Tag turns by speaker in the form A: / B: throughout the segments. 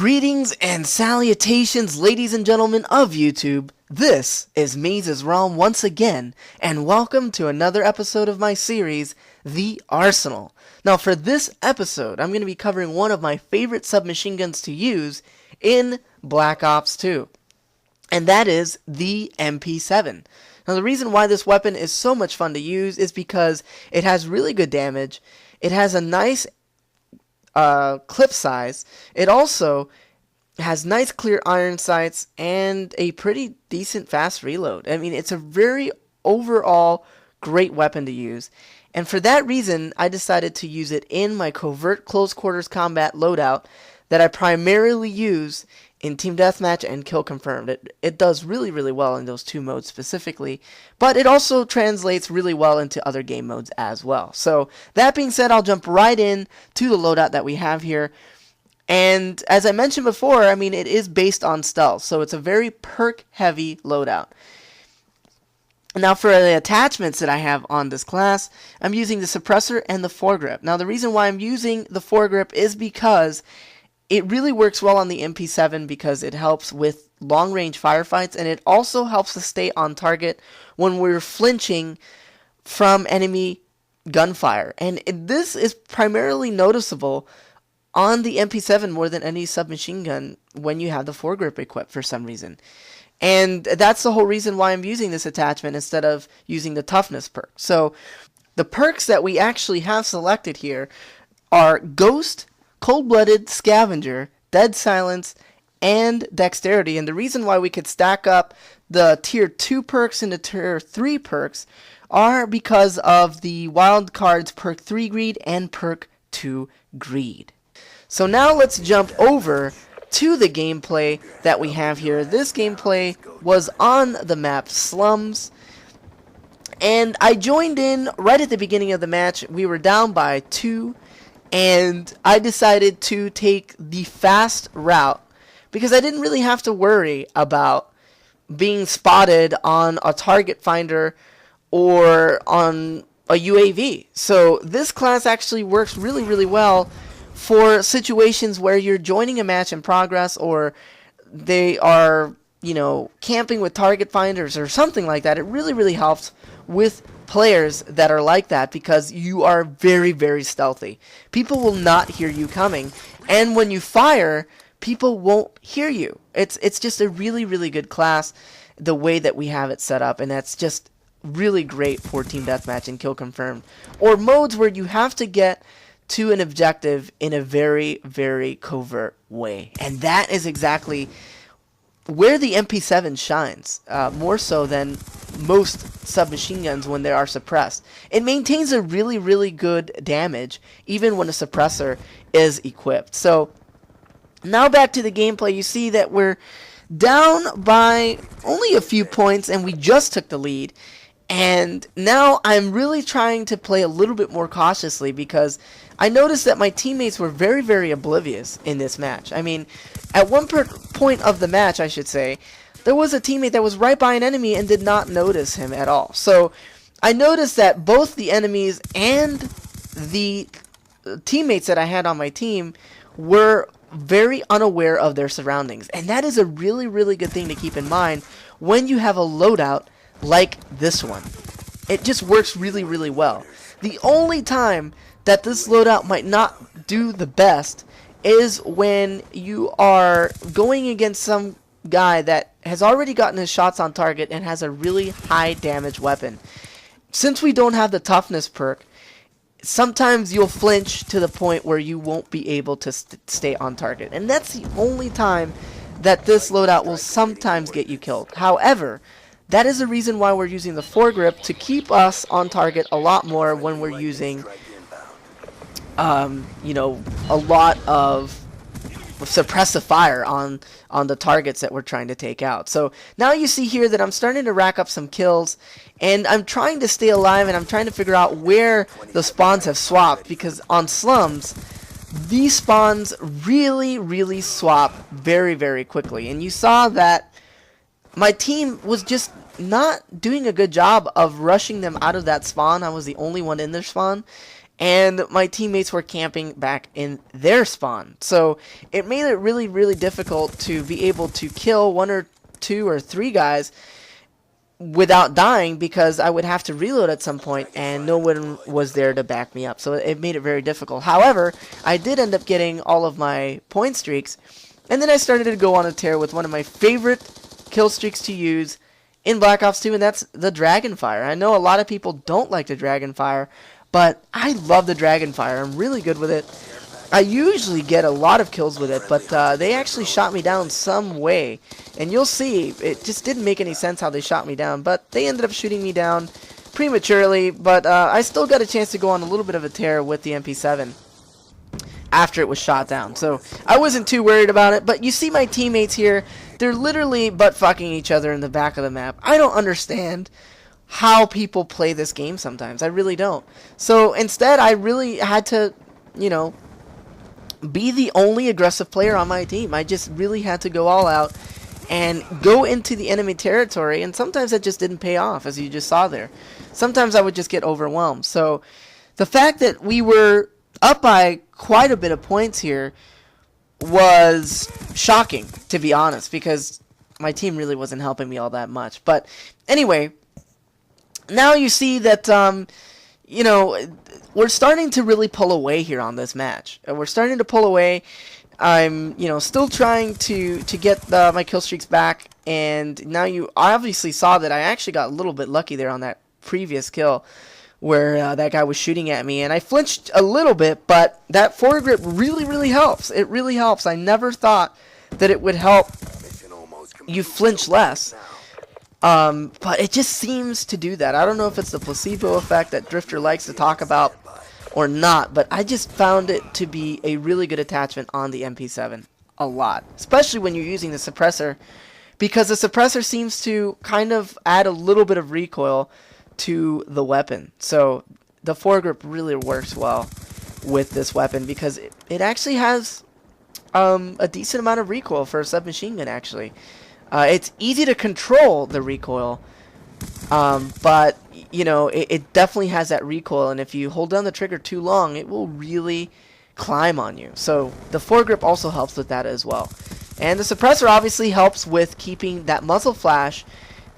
A: Greetings and salutations, ladies and gentlemen of YouTube. This is MazezRealm once again, and welcome to another episode of my series, The Arsenal. Now, for this episode, I'm going to be covering one of my favorite submachine guns to use in Black Ops 2, and that is the MP7. Now, the reason why this weapon is so much fun to use is because it has really good damage, it has a nice clip size. It also has nice clear iron sights and a pretty decent fast reload. I mean, it's a very overall great weapon to use, and for that reason I decided to use it in my covert close quarters combat loadout that I primarily use in Team Deathmatch and Kill Confirmed. It does really well in those two modes specifically, but it also translates really well into other game modes as well. So that being said, I'll jump right in to the loadout that we have here. And as I mentioned before, I mean, it is based on stealth, so it's a very perk heavy loadout. Now, for the attachments that I have on this class, I'm using the suppressor and the foregrip. Now, the reason why I'm using the foregrip is because it really works well on the MP7 because it helps with long-range firefights, and it also helps us stay on target when we're flinching from enemy gunfire. And this is primarily noticeable on the MP7 more than any submachine gun when you have the foregrip equipped for some reason. And that's the whole reason why I'm using this attachment instead of using the toughness perk. So the perks that we actually have selected here are Ghost, Cold-Blooded, Scavenger, Dead Silence, and Dexterity. And the reason why we could stack up the Tier 2 perks into Tier 3 perks are because of the wild cards Perk 3 Greed and Perk 2 Greed. So now let's jump over to the gameplay that we have here. This gameplay was on the map Slums, and I joined in right at the beginning of the match. We were down by 2, and I decided to take the fast route because I didn't really have to worry about being spotted on a target finder or on a UAV. So this class actually works really well for situations where you're joining a match in progress, or they are, camping with target finders or something like that. It really helps with players that are like that because you are very stealthy. People will not hear you coming, and when you fire, people won't hear you. It's just a really good class the way that we have it set up, and that's just really great for Team Deathmatch and Kill Confirmed, or modes where you have to get to an objective in a very covert way. And that is exactly where the MP7 shines, more so than most submachine guns when they are suppressed. It maintains a really good damage even when a suppressor is equipped. So now back to the gameplay. You see that we're down by only a few points and we just took the lead. And now I'm really trying to play a little bit more cautiously because I noticed that my teammates were very oblivious in this match. I mean, at one point of the match, I should say, there was a teammate that was right by an enemy and did not notice him at all. So I noticed that both the enemies and the teammates that I had on my team were very unaware of their surroundings. And that is a really good thing to keep in mind when you have a loadout like this one. It just works really well. The only time that this loadout might not do the best is when you are going against some guy that has already gotten his shots on target and has a really high damage weapon. Since we don't have the toughness perk, sometimes you'll flinch to the point where you won't be able to stay on target, and that's the only time that this loadout will sometimes get you killed. However, that is the reason why we're using the foregrip, to keep us on target a lot more when we're using a lot of suppressive fire on the targets that we're trying to take out. So now you see here that I'm starting to rack up some kills, and I'm trying to stay alive, and I'm trying to figure out where the spawns have swapped, because on Slums, these spawns really swap very quickly. And you saw that my team was just not doing a good job of rushing them out of that spawn. I was the only one in their spawn, and my teammates were camping back in their spawn. So it made it really, really difficult to be able to kill 1 or 2 or 3 guys without dying, because I would have to reload at some point and no one was there to back me up. So it made it very difficult. However, I did end up getting all of my point streaks, and then I started to go on a tear with one of my favorite kill streaks to use in Black Ops 2, and that's the Dragonfire. I know a lot of people don't like the Dragonfire, but I love the Dragonfire. I'm really good with it. I usually get a lot of kills with it, but they actually shot me down some way. And you'll see, it just didn't make any sense how they shot me down, but they ended up shooting me down prematurely. But I still got a chance to go on a little bit of a tear with the MP7 after it was shot down. So I wasn't too worried about it, but you see my teammates here, they're literally butt-fucking each other in the back of the map. I don't understand how people play this game sometimes. I really don't. So instead, I really had to, you know, be the only aggressive player on my team. I just really had to go all out and go into the enemy territory, and sometimes that just didn't pay off, as you just saw there. Sometimes I would just get overwhelmed. So the fact that we were up by quite a bit of points here was shocking, to be honest, because my team really wasn't helping me all that much. But anyway, now you see that, you know, we're starting to really pull away here on this match. We're starting to pull away. I'm, you know, still trying to get my kill streaks back, and now you obviously saw that I actually got a little bit lucky there on that previous kill where that guy was shooting at me, and I flinched a little bit, but that foregrip really, really helps. It really helps. I never thought that it would help you flinch less. But it just seems to do that. I don't know if it's the placebo effect that Drifter likes to talk about or not, but I just found it to be a really good attachment on the MP7 a lot, especially when you're using the suppressor, because the suppressor seems to kind of add a little bit of recoil to the weapon. So the foregrip really works well with this weapon because it actually has a decent amount of recoil for a submachine gun, actually. It's easy to control the recoil, but you know, it definitely has that recoil, and if you hold down the trigger too long, it will really climb on you. So the foregrip also helps with that as well. And the suppressor obviously helps with keeping that muzzle flash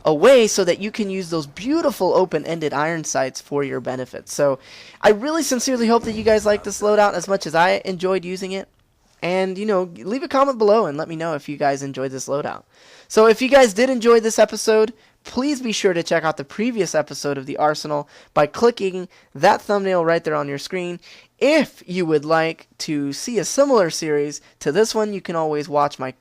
A: away so that you can use those beautiful open-ended iron sights for your benefit. So I really sincerely hope that you guys like this loadout as much as I enjoyed using it. And, you know, leave a comment below and let me know if you guys enjoyed this loadout. So if you guys did enjoy this episode, please be sure to check out the previous episode of The Arsenal by clicking that thumbnail right there on your screen. If you would like to see a similar series to this one, you can always watch my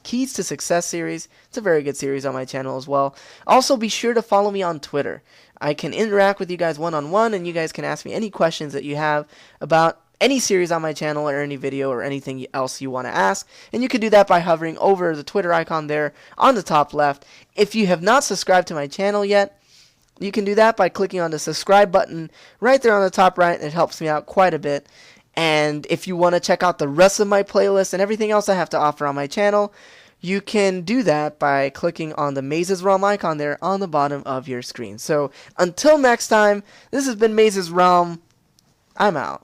A: Keys to Success series. It's a very good series on my channel as well. Also, be sure to follow me on Twitter. I can interact with you guys one-on-one, and you guys can ask me any questions that you have about any series on my channel or any video or anything else you want to ask. And you can do that by hovering over the Twitter icon there on the top left. If you have not subscribed to my channel yet, you can do that by clicking on the subscribe button right there on the top right. It helps me out quite a bit. And if you want to check out the rest of my playlist and everything else I have to offer on my channel, you can do that by clicking on the MazezRealm icon there on the bottom of your screen. So until next time, this has been MazezRealm. I'm out.